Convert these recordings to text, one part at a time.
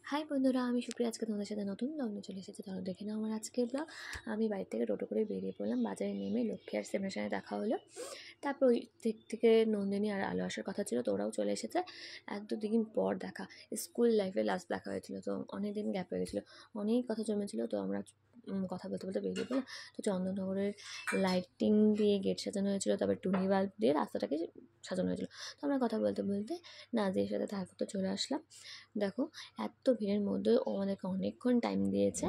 High বন্ধুরা, আমি সুপ্রিয়া। আজকে তোমাদের সাথে নতুন ব্লগ নিয়ে চলে এসেছি। তাহলে দেখে নাও আমার আজকের ব্লগ। আমি বাড়ি থেকে টোটো করে বেরিয়ে পড়লাম। বাজারে নেমে লক্ষ্মী আর সেমের সাথে দেখা হলো। তারপর ওই দিক থেকে নন্দিনী আর আলো আসার কথা ছিল, তো ওরাও চলে এসেছে। 1-2 দিন পর দেখা, স্কুল লাইফে লাস্ট দেখা হয়েছিল, তো অনেক দিন গ্যাপ হয়ে গেছিলো, অনেক কথা জমেছিল। তো আমরা কথা বলতে বলতে বেরিয়ে পড়লাম। তো চন্দননগরের লাইটিং দিয়ে গেট সাজানো হয়েছিল, তারপর টুনি বাল্ব দিয়ে রাস্তাটাকে সাজানো হয়েছিল। তো আমরা কথা বলতে বলতে নাজির সাথে দেখা করতে চলে আসলাম। দেখো, এত ভিড়ের মধ্যেও ও আমাদেরকে অনেকক্ষণ টাইম দিয়েছে।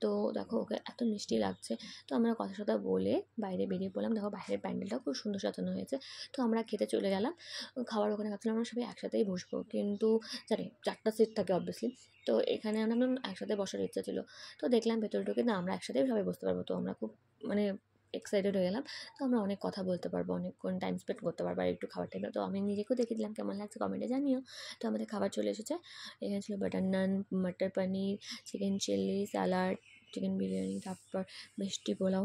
তো দেখো, ওকে এত মিষ্টি লাগছে। তো আমরা কথা বলে বাইরে বেরিয়ে পড়লাম। দেখো, বাইরের প্যান্ডেলটাও খুব সুন্দর সাজানো হয়েছে। তো আমরা খেতে চলে গেলাম। খাবার ওখানে খাচ্ছিলাম, আমরা সবাই একসাথেই বসবো, কিন্তু জানি 4টা সিট থাকে অবভিয়াসলি। তো এখানে আমরা একসাথে বসার ইচ্ছা ছিল। তো দেখলাম ভেতরে ঢুকে না, আমরা একসাথেই সবাই বসতে পারবো। তো আমরা খুব মানে এক্সাইটেড হয়ে গেলাম। তো আমরা অনেক কথা বলতে পারবো, অনেকক্ষণ টাইম স্পেন্ড করতে পারবো। আর একটু খাবার টাইমে তো আমি নিজেকেও দেখে দিলাম কেমন লাগছে, কমেন্টে জানিও। তো আমাদের খাবার চলে এসেছে। এখানে ছিল butter naan, matar paneer, chicken chilli, salad, chicken biryani, তারপর মিষ্টি পোলাও।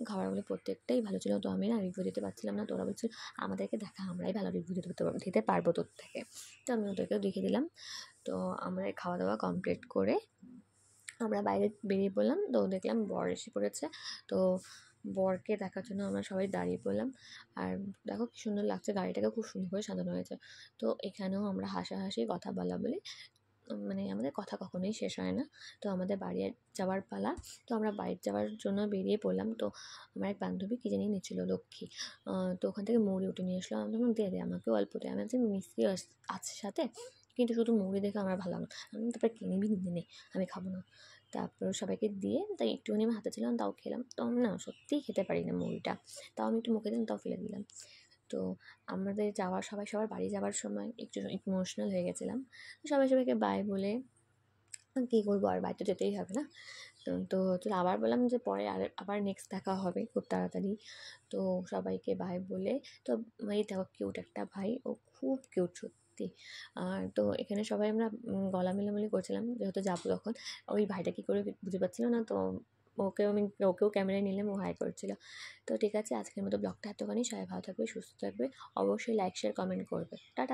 খাবারগুলো প্রত্যেকটাই ভালো ছিল। তো আমি না রিভিউ দিতে পারছিলাম না, তো ওরা বলছিল আমাদেরকে দেখা, আমরাই ভালো রিভিউ দিতে পারবো তোর থেকে। তো আমি ওদেরকেও দেখিয়ে দিলাম। তো আমরা খাওয়া দাওয়া কমপ্লিট করে আমরা বাইরে বেরিয়ে পড়লাম। তো দেখলাম বর এসে পড়েছে। তো বরকে দেখার জন্য আমরা সবাই দাঁড়িয়ে পড়লাম। আর দেখো কি সুন্দর লাগছে, গাড়িটাকে খুব সুন্দর করে সাজানো হয়েছে। তো এখানেও আমরা হাসাহাসি কথা বলা বলি, মানে আমাদের কথা কখনোই শেষ হয় না। তো আমাদের বাড়ি যাওয়ার পালা। তো আমরা বাড়ি যাওয়ার জন্য বেরিয়ে পড়লাম। তো আমার এক বান্ধবী কী জানি নিচ্ছিল, লক্ষ্মী। তো ওখান থেকে মুড়ি উঠে নিয়ে আসলো। আমি তখন দে আমাকেও অল্প দে। আমি ভাবছি মিষ্টি আছে সাথে, কিন্তু শুধু মুড়ি দেখে আমার ভালো লাগলো। আমি তারপরে কিনবি নে, আমি খাবো না। তারপর সবাইকে দিয়ে তাই একটুখানি আমি হাতে ছিলাম, তাও খেলাম। তো আমি না সত্যিই খেতে পারি না মুড়িটা, তাও আমি একটু মুখে দিলাম, তাও ফেলে দিলাম। তো আমাদের সবার বাড়ি যাওয়ার সময় একটু ইমোশনাল হয়ে গেছিলাম। সবাইকে বাই বলে কী করবো, আর বাড়ি তো যেতেই হবে না। তো আবার বললাম যে পরে আবার নেক্সট দেখা হবে খুব তাড়াতাড়ি। তো সবাইকে বাই বলে, তো এই দেখো কিউট একটা ভাই, ও খুব কিউট সত্যি। আর তো এখানে সবাই আমরা গলা মিলামিলি করছিলাম, যেহেতু যাবো তখন। ওই ভাইটা কী করে বুঝতে পারছিল না, তো ওকেও ক্যামেরায় নিলাম, ও হাই করছিল। তো ঠিক আছে, আজকের মতো ব্লগটা এতখানি। সবাই ভালো থাকবে, সুস্থ থাকবে, অবশ্যই লাইক শেয়ার কমেন্ট করবে। টাটা।